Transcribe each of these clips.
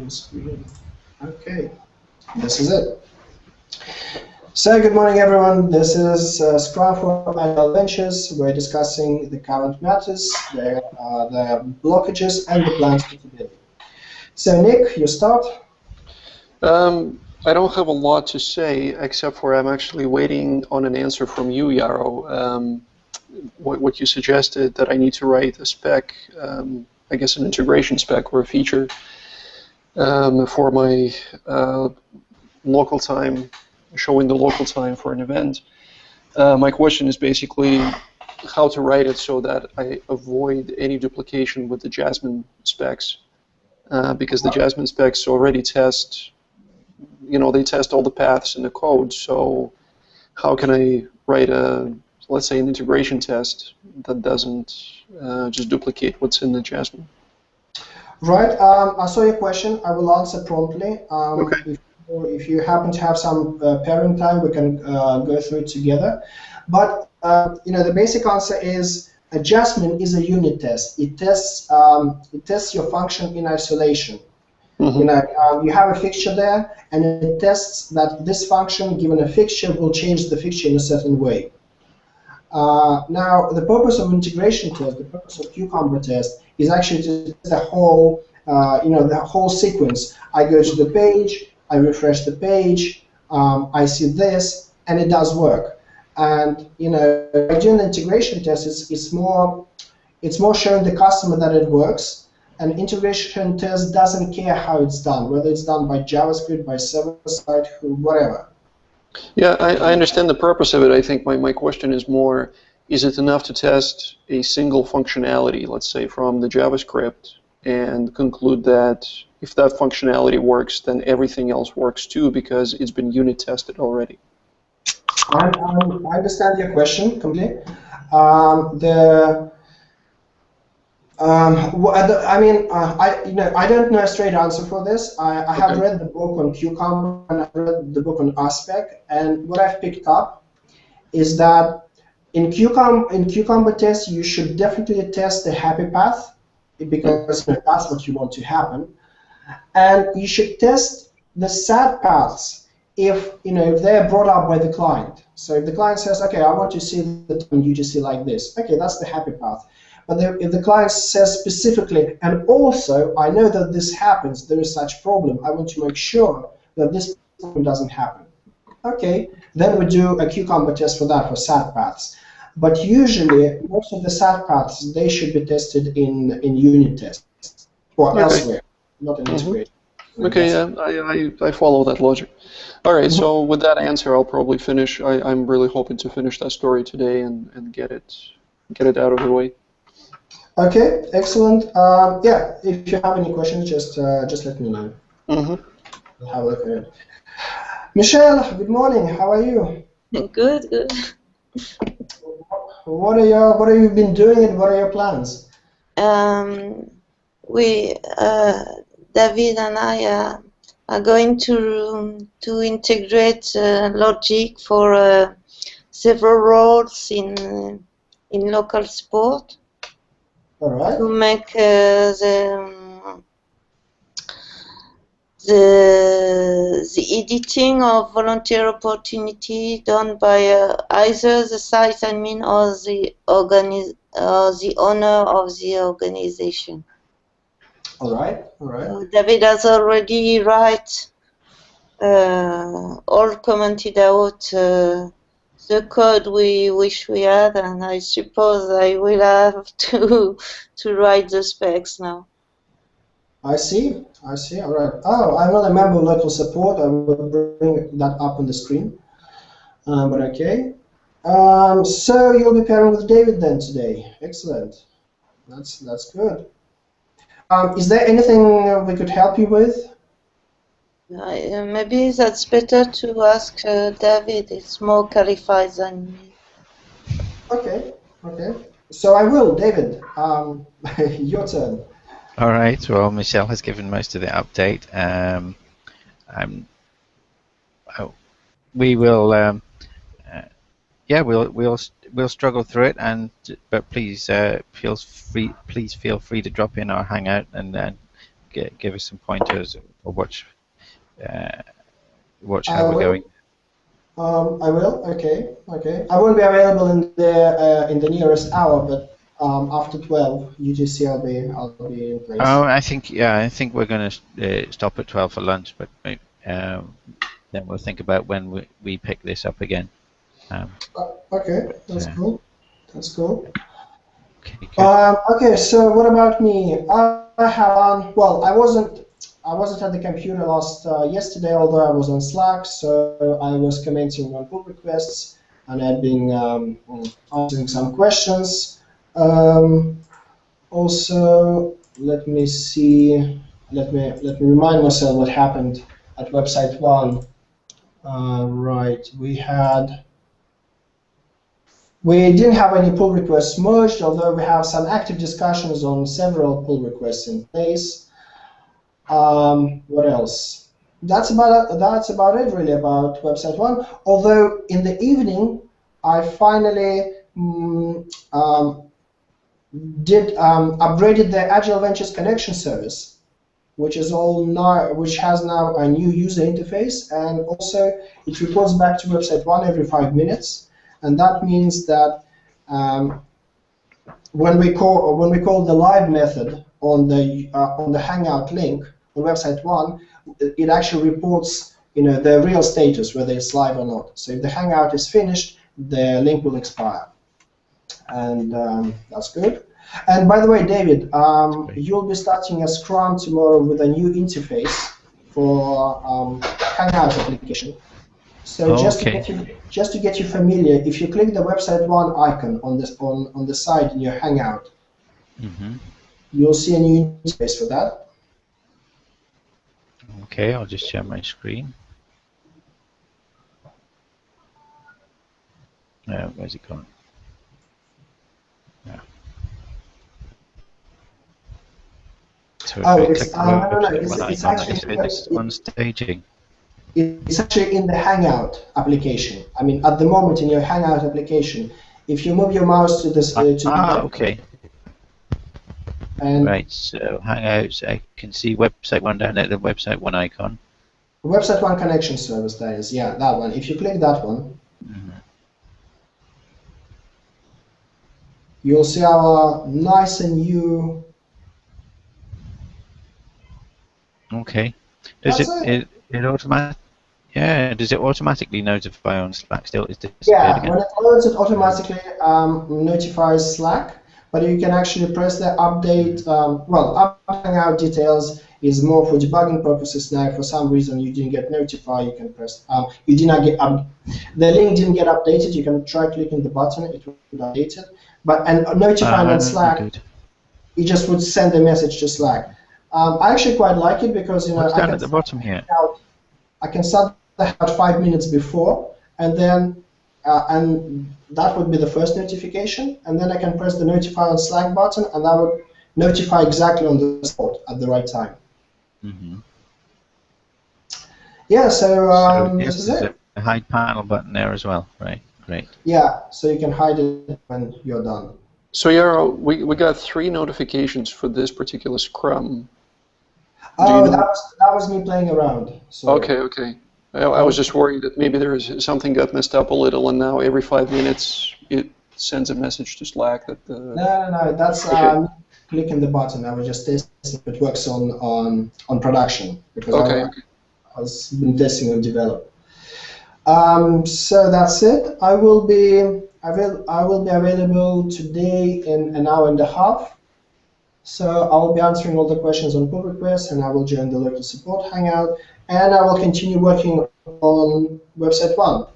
full screen. Okay, this is it. So good morning, everyone. This is Scrum for Agile Ventures. We're discussing the current matters, the blockages, and the plans for today. So Nick, you start. I don't have a lot to say, except for I'm actually waiting on an answer from you, Yaro. What you suggested, that I need to write a spec, I guess an integration spec or a feature for my local time, showing the local time for an event. My question is basically how to write it so that I avoid any duplication with the Jasmine specs, because the Jasmine specs already test, they test all the paths in the code. So how can I write let's say an integration test that doesn't just duplicate what's in the Jasmine? Right. I saw your question. I will answer promptly. Okay. If you happen to have some pairing time, we can go through it together. But the basic answer is a Jasmine is a unit test. It tests your function in isolation. Mm-hmm. You have a fixture there, and it tests that this function, given a fixture, will change the fixture in a certain way. Now, the purpose of integration test, the purpose of cucumber test, is actually to test the whole, the whole sequence. I go to the page, I refresh the page, I see this, and it does work. And by doing the integration test, it's more showing the customer that it works. An integration test doesn't care how it's done, whether it's done by JavaScript, by server-side, whatever. Yeah, I understand the purpose of it. I think my question is more, is it enough to test a single functionality, let's say from the JavaScript, and conclude that if that functionality works, then everything else works too because it's been unit tested already? I understand your question completely. I don't know a straight answer for this. I have read the book on Cucumber and I've read the book on Aspect, and what I've picked up is that in Cucumber test you should definitely test the happy path because that's what you want to happen, and you should test the sad paths if they're brought up by the client. So if the client says, okay, I want to see the UTC like this, okay, that's the happy path. But if the client says specifically, and also I know that this happens, there is such problem, I want to make sure that this problem doesn't happen. Okay, then we do a cucumber test for that, for sad paths. But usually, most of the sad paths, they should be tested in unit tests or elsewhere, not in integration. Okay, yeah, I follow that logic. All right, so with that answer, I'll probably finish. I'm really hoping to finish that story today and get it out of the way. Okay, excellent. Yeah, if you have any questions, just let me know. Mm-hmm. I'll have a look at it. Michelle, good morning. How are you? Good, good. What have you been doing, and what are your plans? David and I are going to integrate logic for several roles in local sport. All right. To make the editing of volunteer opportunity done by either the site admin or the owner of the organization. All right. All right. David has already all commented out the code we wish we had, and I suppose I will have to write the specs now. I see. All right. Oh, I'm not a member of local support. I will bring that up on the screen. But okay. So you'll be pairing with David then today. Excellent. That's good. Is there anything we could help you with? Maybe that's better to ask David. It's more qualified than me. Okay. So I will, David. Your turn. All right. Well, Michelle has given most of the update. We will. We'll struggle through it, but please feel free to drop in our hangout and give us some pointers or watch how we're going. I will. Okay. Okay. I won't be available in the nearest hour, but after 12 UTC, I'll be in place. Oh, I think we're going to stop at 12 for lunch, but then we'll think about when we pick this up again. Okay, that's cool. That's cool. Okay, good. Okay, so what about me? I have well, I wasn't at the computer yesterday, although I was on Slack, so I was commenting on pull requests, and I've been answering some questions. Also, let me see. Let me remind myself what happened at website 1. Right, we didn't have any pull requests merged, although we have some active discussions on several pull requests in place. What else? That's about it really about website 1. Although in the evening, I finally upgraded the Agile Ventures connection service, which has now a new user interface, and also it reports back to website 1 every 5 minutes. And that means that when we call the live method on the Hangout link on website 1, it actually reports the real status, whether it's live or not. So if the Hangout is finished, the link will expire, and that's good. And by the way, David, you'll be starting a Scrum tomorrow with a new interface for Hangout application. So just to get you familiar, if you click the website 1 icon on the side in your Hangout, you'll see a new interface for that. Okay, I'll just share my screen. Where's it gone? Yeah. So it's on staging. It's actually in the Hangout application. I mean, at the moment in your Hangout application, if you move your mouse to this, okay. And right. So Hangouts, I can see website 1 down there, the website 1 icon. Website 1 connection service. That is, yeah, that one. If you click that one, you'll see our nice and new. Okay. Does it automatically? Yeah. Does it automatically notify on Slack? Still, is Yeah. again? When it loads, it automatically notifies Slack. But you can actually press the update. Hangout details is more for debugging purposes now. If for some reason you didn't get notified, you can press. You did not get the link didn't get updated. You can try clicking the button; it will be updated. But notifying on Slack, it just would send a message to Slack. I actually quite like it because What's down at the bottom here? I can start the Hangout 5 minutes before, and then and that would be the first notification, and then I can press the notify on Slack button, and that would notify exactly on the spot at the right time. Yeah, so this is it. A hide panel button there as well, right? Great. Yeah, so you can hide it when you're done. So Yaro, we got 3 notifications for this particular Scrum. Oh, that was me playing around. So. Okay. I was just worried that maybe something got messed up a little, and now every 5 minutes it sends a message to Slack that the. No. That's clicking the button. I was just testing if it works on production because I was been testing on develop. So that's it. I will be available today in an hour and a half. So I will be answering all the questions on pull requests, and I will join the local support Hangout, and I will continue working on website 1.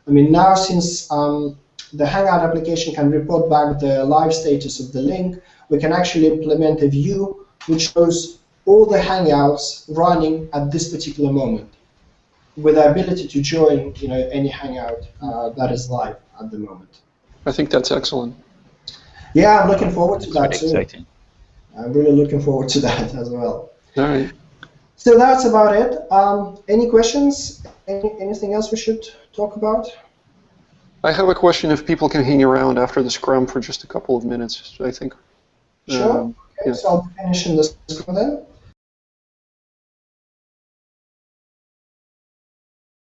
I mean, now since the Hangout application can report back the live status of the link, we can actually implement a view which shows all the Hangouts running at this particular moment, with the ability to join, any Hangout that is live at the moment. I think that's excellent. Yeah, I'm looking forward to that too. Exciting. I'm really looking forward to that as well. All right. So that's about it. Any questions? Anything else we should talk about? I have a question if people can hang around after the Scrum for just a couple of minutes, I think. Sure. Okay, so I'll be finishing the Scrum then.